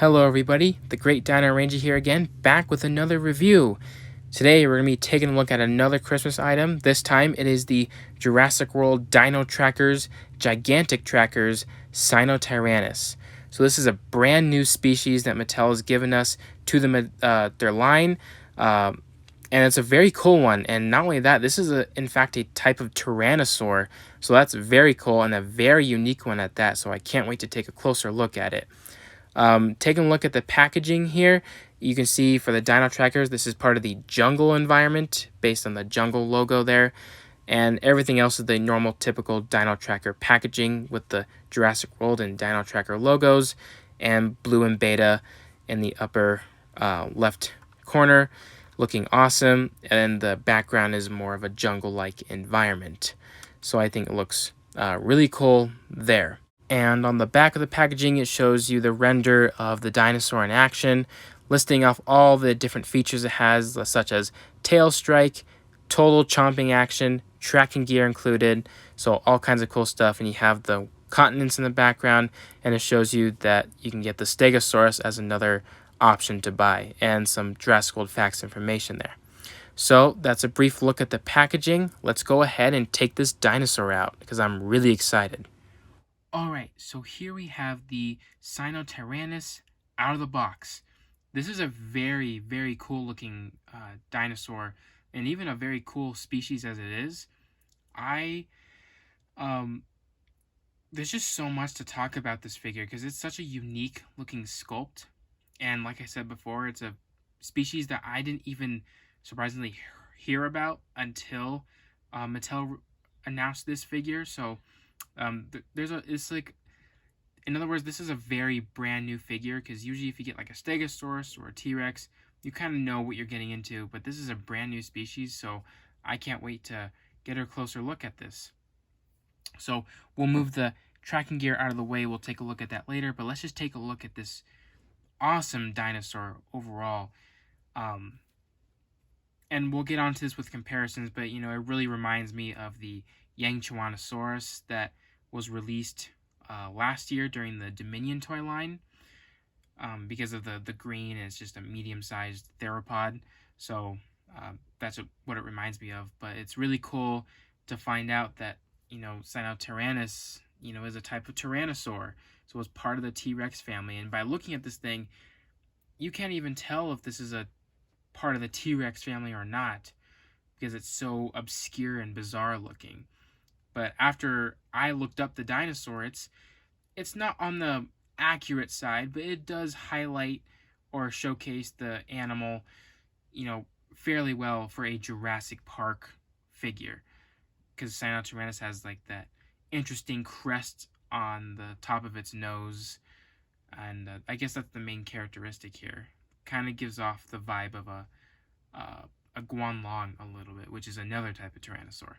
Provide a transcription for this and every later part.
Hello everybody, the Great Dino Ranger here again, back with another review. Today we're going to be taking a look at another Christmas item. This time it is the Jurassic World Dino Trackers Gigantic Trackers Sinotyrannus. So this is a brand new species that Mattel has given us to their line. And it's a very cool one. And not only that, this is in fact a type of tyrannosaur. So that's very cool and a very unique one at that. So I can't wait to take a closer look at it. Taking a look at the packaging here, you can see for the Dino Trackers, this is part of the jungle environment based on the jungle logo there. And everything else is the normal, typical Dino Tracker packaging with the Jurassic World and Dino Tracker logos and blue and beta in the upper left corner, looking awesome. And the background is more of a jungle-like environment. So I think it looks really cool there. And on the back of the packaging, it shows you the render of the dinosaur in action, listing off all the different features it has, such as tail strike, total chomping action, tracking gear included, so all kinds of cool stuff. And you have the continents in the background, and it shows you that you can get the Stegosaurus as another option to buy, and some Jurassic World facts information there. So that's a brief look at the packaging. Let's go ahead and take this dinosaur out, because I'm really excited. Alright, so here we have the Sinotyrannus out of the box. This is a very, very cool looking dinosaur, and even a very cool species as it is. There's just so much to talk about this figure because it's such a unique looking sculpt. And like I said before, it's a species that I didn't even surprisingly hear about until Mattel announced this figure. So it's like, in other words, this is a very brand new figure, because usually if you get like a Stegosaurus or a T-Rex, you kind of know what you're getting into, but this is a brand new species, so I can't wait to get a closer look at this. So we'll move the tracking gear out of the way, we'll take a look at that later, but let's just take a look at this awesome dinosaur overall. And we'll get onto this with comparisons, but it really reminds me of the Tyrannosaurus that was released last year during the Dominion toy line, because of the green, and it's just a medium-sized theropod. So that's what it reminds me of. But it's really cool to find out that Sinotyrannus is a type of tyrannosaur, so it's part of the T-Rex family. And by looking at this thing, you can't even tell if this is a part of the T-Rex family or not, because it's so obscure and bizarre looking. But after I looked up the dinosaur, it's not on the accurate side, but it does highlight or showcase the animal, fairly well for a Jurassic Park figure. Because Sinotyrannus has like that interesting crest on the top of its nose, and I guess that's the main characteristic here. Kind of gives off the vibe of a Guanlong a little bit, which is another type of tyrannosaur.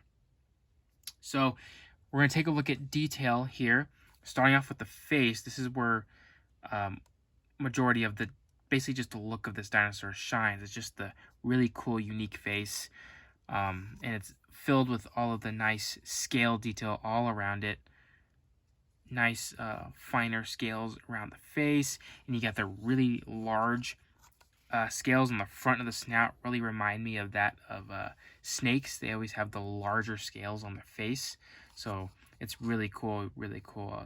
So we're going to take a look at detail here. Starting off with the face, this is where majority of basically just the look of this dinosaur shines. It's just the really cool, unique face. And it's filled with all of the nice scale detail all around it. Nice finer scales around the face. And you got the really large scales on the front of the snout. Really remind me of that of snakes. They always have the larger scales on their face. So it's really cool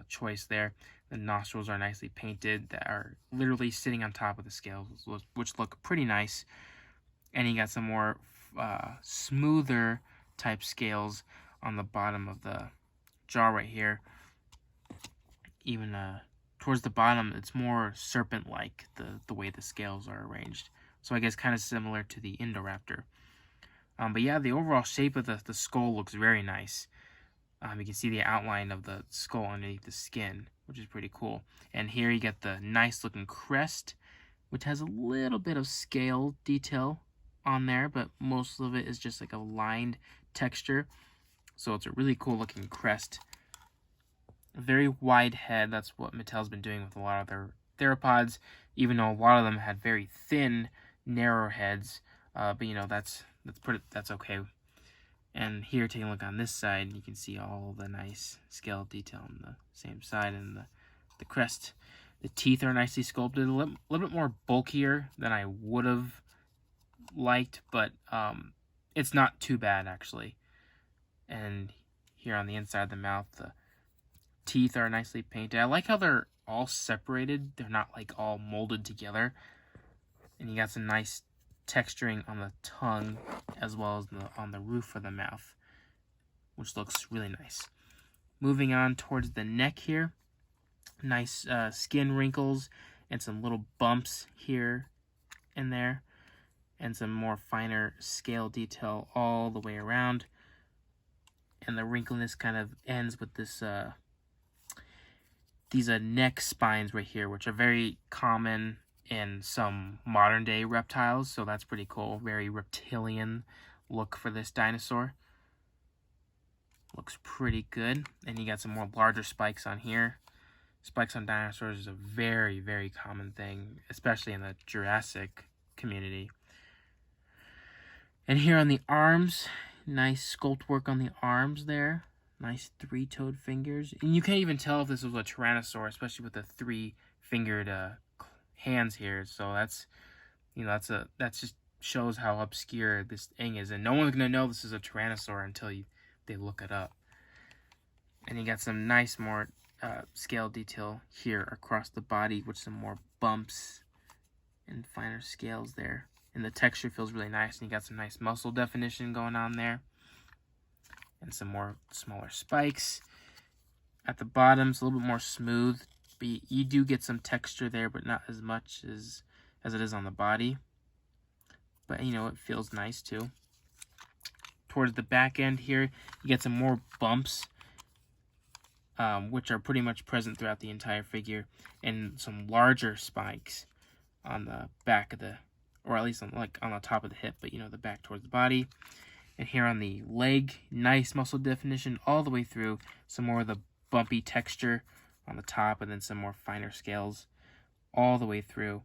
choice there. The nostrils are nicely painted, that are literally sitting on top of the scales, which look pretty nice. And you got some more smoother type scales on the bottom of the jaw right here. Even towards the bottom, it's more serpent-like, the way the scales are arranged. So I guess kind of similar to the Indoraptor. But yeah, the overall shape of the skull looks very nice. You can see the outline of the skull underneath the skin, which is pretty cool. And here you get the nice looking crest, which has a little bit of scale detail on there, but most of it is just like a lined texture. So it's a really cool looking crest. A very wide head. That's what Mattel's been doing with a lot of their theropods, even though a lot of them had very thin, narrow heads. But that's okay. And here, taking a look on this side, you can see all the nice scale detail on the same side, and the crest The teeth are nicely sculpted, a little bit more bulkier than I would have liked, but it's not too bad actually. And here on the inside of the mouth, the teeth are nicely painted. I like how they're all separated. They're not like all molded together. And you got some nice texturing on the tongue as well as on the roof of the mouth, which looks really nice. Moving on towards the neck here, nice skin wrinkles and some little bumps here and there, and some more finer scale detail all the way around. And the wrinkleness kind of ends with this these neck spines right here, which are very common in some modern day reptiles, so that's pretty cool. Very reptilian look for this dinosaur. Looks pretty good. And you got some more larger spikes on here. Spikes on dinosaurs is a very, very common thing, especially in the Jurassic community. And here on the arms, nice sculpt work on the arms there. Nice three-toed fingers. And you can't even tell if this was a tyrannosaur, especially with the three-fingered hands here. So that's, you know, that just shows how obscure this thing is. And no one's going to know this is a tyrannosaur until they look it up. And you got some nice more scale detail here across the body with some more bumps and finer scales there. And the texture feels really nice. And you got some nice muscle definition going on there. And some more smaller spikes. At the bottom, it's a little bit more smooth. But you do get some texture there, but not as much as it is on the body. But, you know, it feels nice too. Towards the back end here, you get some more bumps, which are pretty much present throughout the entire figure. And some larger spikes on the back of the, or at least on the top of the hip, but, you know, the back towards the body. And here on the leg, nice muscle definition all the way through. Some more of the bumpy texture on the top, and then some more finer scales all the way through.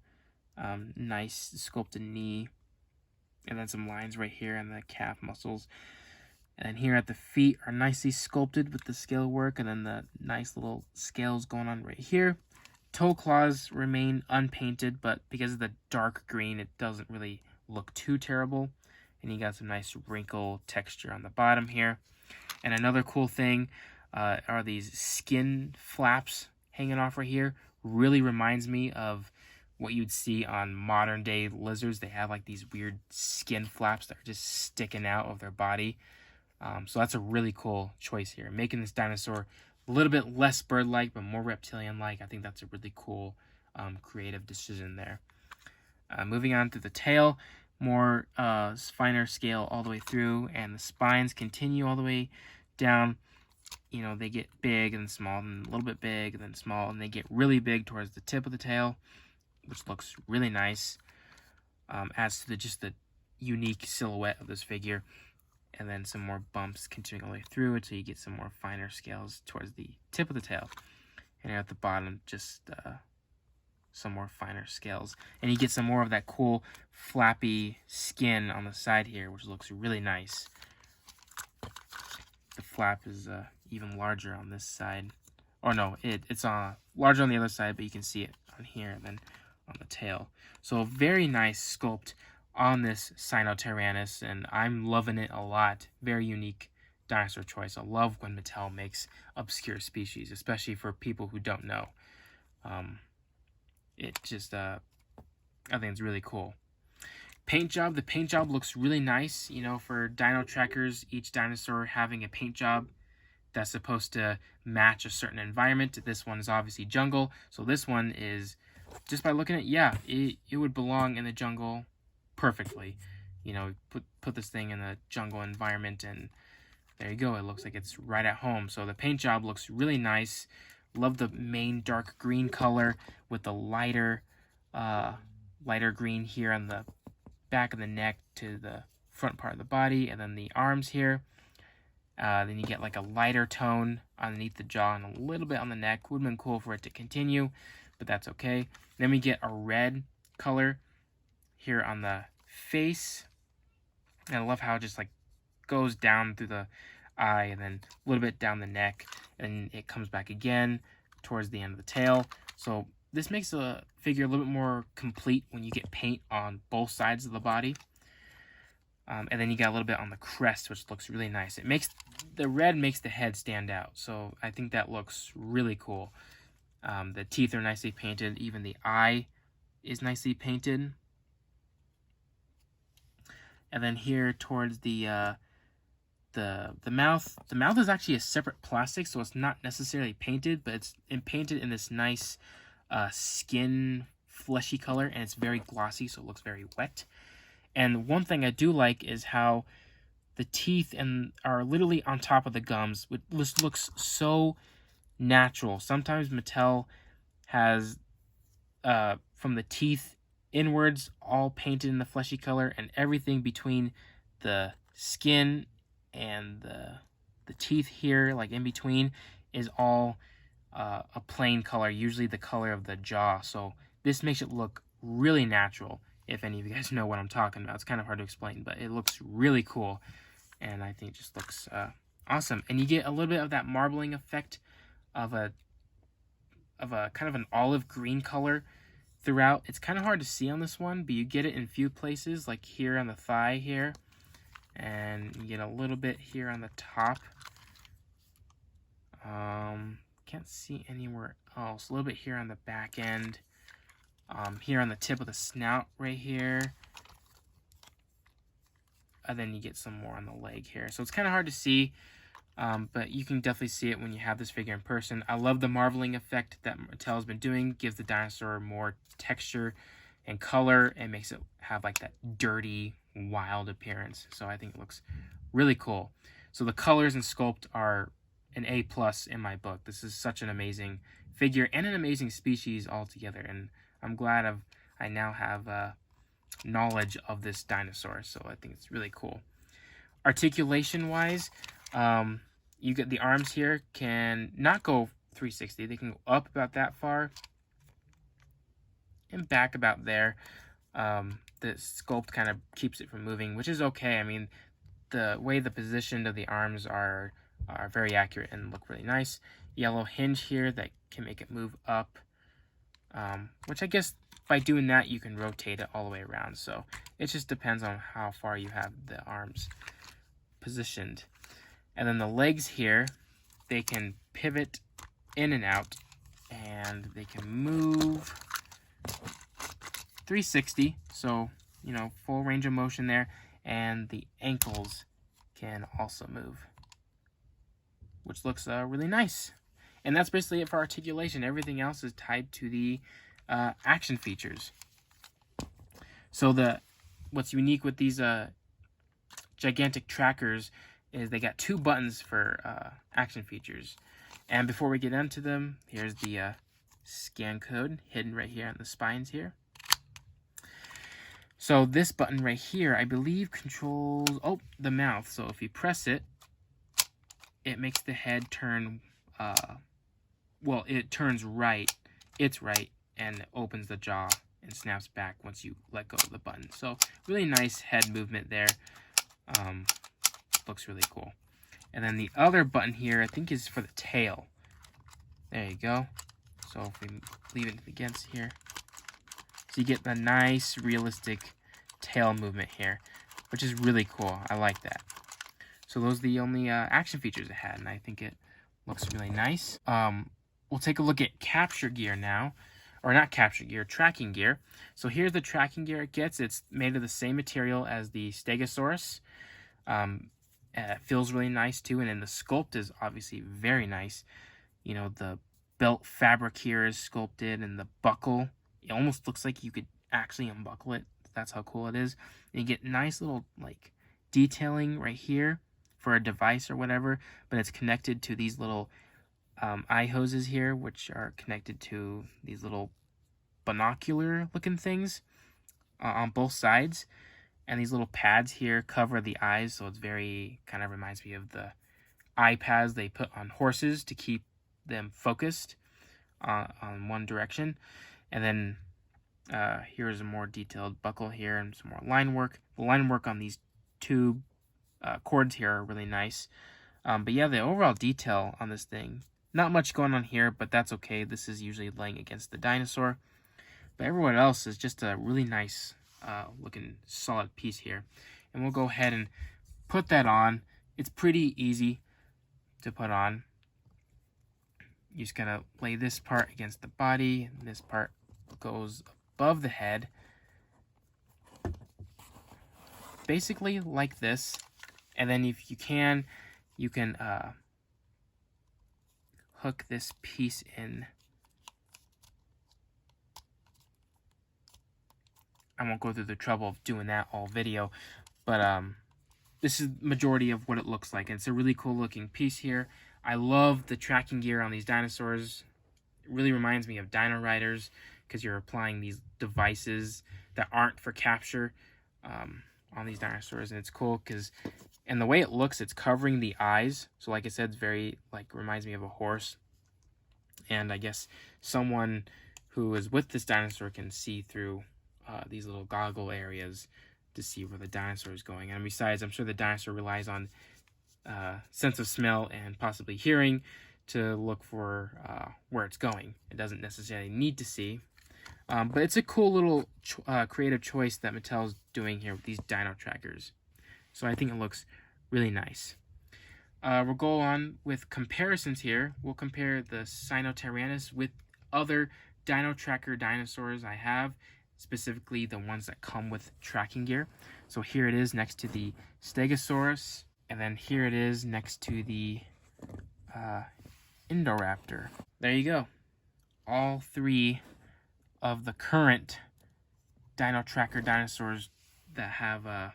Nice sculpted knee. And then some lines right here on the calf muscles. And then here at the feet are nicely sculpted with the scale work. And then the nice little scales going on right here. Toe claws remain unpainted, but because of the dark green, it doesn't really look too terrible. And you got some nice wrinkle texture on the bottom here. And another cool thing are these skin flaps hanging off right here. Really reminds me of what you'd see on modern day lizards. They have like these weird skin flaps that are just sticking out of their body. So that's a really cool choice here. Making this dinosaur a little bit less bird-like, but more reptilian-like. I think that's a really cool creative decision there. Moving on to the tail. More finer scale all the way through, and the spines continue all the way down. You know, they get big and small, and a little bit big and then small, and they get really big towards the tip of the tail, which looks really nice. Adds to just the unique silhouette of this figure. And then some more bumps continuing all the way through until you get some more finer scales towards the tip of the tail. And at the bottom, just some more finer scales. And you get some more of that cool flappy skin on the side here, which looks really nice. The flap is even larger on this side. Or no, it's larger on the other side, but you can see it on here and then on the tail. So a very nice sculpt on this Sinotyrannus, and I'm loving it a lot. Very unique dinosaur choice. I love when Mattel makes obscure species, especially for people who don't know. It just, I think it's really cool. Paint job. The paint job looks really nice. You know, for Dino Trackers, each dinosaur having a paint job that's supposed to match a certain environment. This one is obviously jungle. So this one is, just by looking at it, yeah, it would belong in the jungle perfectly. You know, put this thing in a jungle environment, and there you go. It looks like it's right at home. So the paint job looks really nice. Love the main dark green color with the lighter green here on the back of the neck to the front part of the body, and then the arms here. Then you get like a lighter tone underneath the jaw and a little bit on the neck. Would have been cool for it to continue, but that's okay. Then we get a red color here on the face. And I love how it just like goes down through the eye and then a little bit down the neck, and it comes back again towards the end of the tail. So this makes the figure a little bit more complete when you get paint on both sides of the body. And then you got a little bit on the crest, which looks really nice. The red makes the head stand out, so I think that looks really cool. The teeth are nicely painted. Even the eye is nicely painted. And then here towards the mouth. The mouth is actually a separate plastic, so it's not necessarily painted, but it's painted in this nice skin fleshy color, and it's very glossy, so it looks very wet. And one thing I do like is how the teeth are literally on top of the gums, which just looks so natural. Sometimes Mattel has from the teeth inwards all painted in the fleshy color, and everything between the skin and the teeth here, like in between, is all a plain color, usually the color of the jaw. So this makes it look really natural, if any of you guys know what I'm talking about. It's kind of hard to explain, but it looks really cool, and I think it just looks awesome. And you get a little bit of that marbling effect of a kind of an olive green color throughout. It's kind of hard to see on this one, but you get it in a few places, like here on the thigh here, and you get a little bit here on the top. Can't see anywhere else. A little bit here on the back end. Here on the tip of the snout right here. And then you get some more on the leg here. So it's kind of hard to see, but you can definitely see it when you have this figure in person. I love the marbling effect that Mattel's been doing. Gives the dinosaur more texture and color, and makes it have like that dirty, wild appearance. So I think it looks really cool. So the colors and sculpt are an A+ in my book. This is such an amazing figure and an amazing species altogether, and I'm glad I now have knowledge of this dinosaur, so I think it's really cool. Articulation wise, you get the arms here can not go 360. They can go up about that far and back about there. The sculpt kind of keeps it from moving, which is okay. I mean, the way the position of the arms are very accurate and look really nice. Yellow hinge here that can make it move up, which I guess by doing that you can rotate it all the way around. So it just depends on how far you have the arms positioned. And then the legs here, they can pivot in and out, and they can move 360, so full range of motion there. And the ankles can also move, which looks really nice. And that's basically it for articulation. Everything else is tied to the action features. So what's unique with these gigantic trackers is they got 2 buttons for action features. And before we get into them, here's the scan code hidden right here on the spines here. So this button right here, I believe, controls the mouth. So if you press it, it makes the head turn, it turns right. It's right, and it opens the jaw and snaps back once you let go of the button. So really nice head movement there. Looks really cool. And then the other button here, I think, is for the tail. There you go. So if we leave it against here, so you get the nice realistic tail movement here, which is really cool. I like that. So those are the only action features it had, and I think it looks really nice. We'll take a look at capture gear now. Or not capture gear, tracking gear. So here's the tracking gear it gets. It's made of the same material as the Stegosaurus. It feels really nice too, and then the sculpt is obviously very nice. The belt fabric here is sculpted, and the buckle, it almost looks like you could actually unbuckle it. That's how cool it is. And you get nice little detailing right here for a device or whatever, but it's connected to these little eye hoses here, which are connected to these little binocular looking things on both sides. And these little pads here cover the eyes, so it's very, kind of reminds me of the eye pads they put on horses to keep them focused on one direction. And then here's a more detailed buckle here and some more line work. The line work on these 2 cords here are really nice. But yeah, the overall detail on this thing, Not much going on here, but that's okay. This is usually laying against the dinosaur. But everyone else is just a really nice looking solid piece here. And we'll go ahead and put that on. It's pretty easy to put on. You just gotta lay this part against the body, and this part goes above the head. Basically like this. And then if you can hook this piece in. I won't go through the trouble of doing that all video, but this is the majority of what it looks like. It's a really cool looking piece here. I love the tracking gear on these dinosaurs. It really reminds me of Dino Riders, because you're applying these devices that aren't for capture on these dinosaurs, and it's cool because, and the way it looks, it's covering the eyes. So like I said, it's very, like, reminds me of a horse. And I guess someone who is with this dinosaur can see through these little goggle areas to see where the dinosaur is going. And besides, I'm sure the dinosaur relies on sense of smell and possibly hearing to look for where it's going. It doesn't necessarily need to see. But it's a cool little creative choice that Mattel's doing here with these Dino Trackers. So I think it looks really nice. We'll go on with comparisons here. We'll compare the Sinotyrannus with other Dino Tracker dinosaurs I have, specifically the ones that come with tracking gear. So here it is next to the Stegosaurus, and then here it is next to the Indoraptor. There you go. All three of the current Dino Tracker dinosaurs that have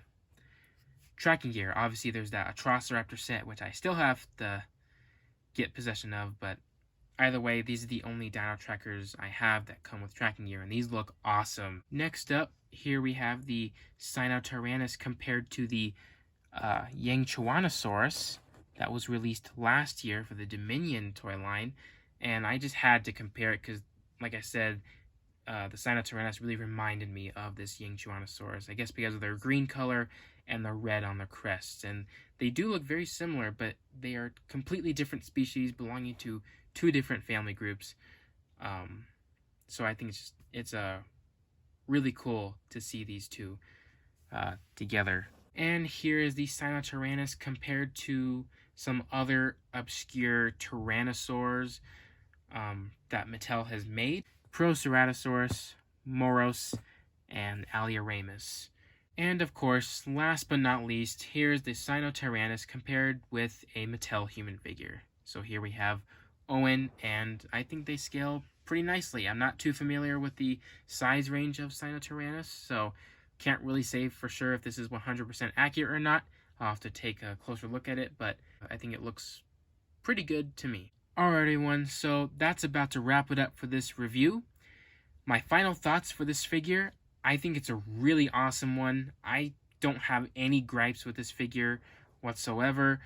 tracking gear. Obviously, there's that Atrociraptor set, which I still have to get possession of, but either way, these are the only Dino Trackers I have that come with tracking gear, and these look awesome. Next up, here we have the Sinotyrannus compared to the Yangchuanosaurus that was released last year for the Dominion toy line, and I just had to compare it because, like I said, the Sinotyrannus really reminded me of this Yangchuanosaurus, I guess because of their green color and the red on their crests. And they do look very similar, but they are completely different species belonging to two different family groups. So I think it's really cool to see these two together. And here is the Sinotyrannus compared to some other obscure tyrannosaurs that Mattel has made. Proceratosaurus, Moros, and Alioramus. And of course, last but not least, here's the Sinotyrannus compared with a Mattel human figure. So here we have Owen, and I think they scale pretty nicely. I'm not too familiar with the size range of Sinotyrannus, so can't really say for sure if this is 100% accurate or not. I'll have to take a closer look at it, but I think it looks pretty good to me. Alright everyone, so that's about to wrap it up for this review. My final thoughts for this figure: I think it's a really awesome one. I don't have any gripes with this figure whatsoever.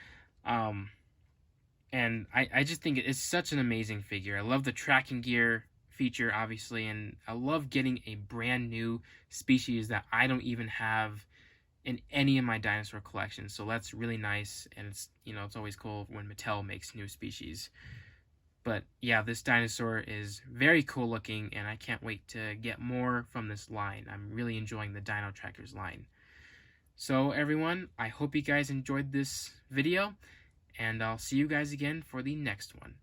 And I just think it's such an amazing figure. I love the tracking gear feature, obviously, and I love getting a brand new species that I don't even have in any of my dinosaur collections. So that's really nice, and it's, it's always cool when Mattel makes new species. But yeah, this dinosaur is very cool looking, and I can't wait to get more from this line. I'm really enjoying the Dino Trackers line. So everyone, I hope you guys enjoyed this video, and I'll see you guys again for the next one.